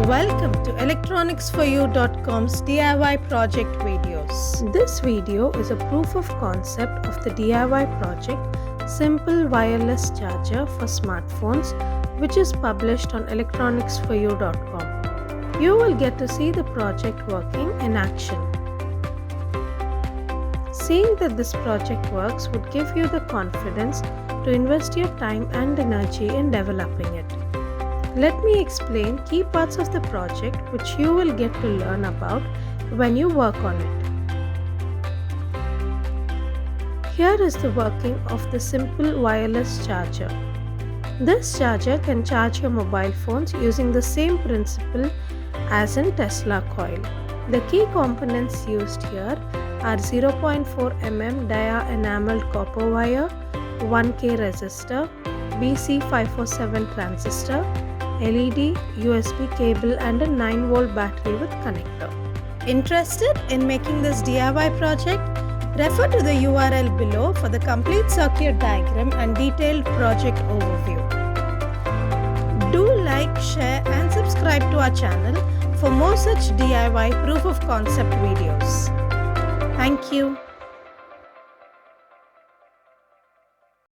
Welcome to electronicsforyou.com's DIY project videos. This video is a proof of concept of the DIY project Simple Wireless Charger for Smartphones, which is published on electronicsforyou.com. You will get to see the project working in action. Seeing that this project works would give you the confidence to invest your time and energy in developing it. Let me explain key parts of the project which you will get to learn about when you work on it. Here is the working of the Simple Wireless Charger. This charger can charge your mobile phones using the same principle as in Tesla coil. The key components used here are 0.4 mm dia enameled copper wire, 1K resistor, BC547 transistor, LED, USB cable and a 9-volt battery with connector. Interested in making this DIY project? Refer to the URL below for the complete circuit diagram and detailed project overview. Do like, share and subscribe to our channel for more such DIY proof of concept videos. Thank you.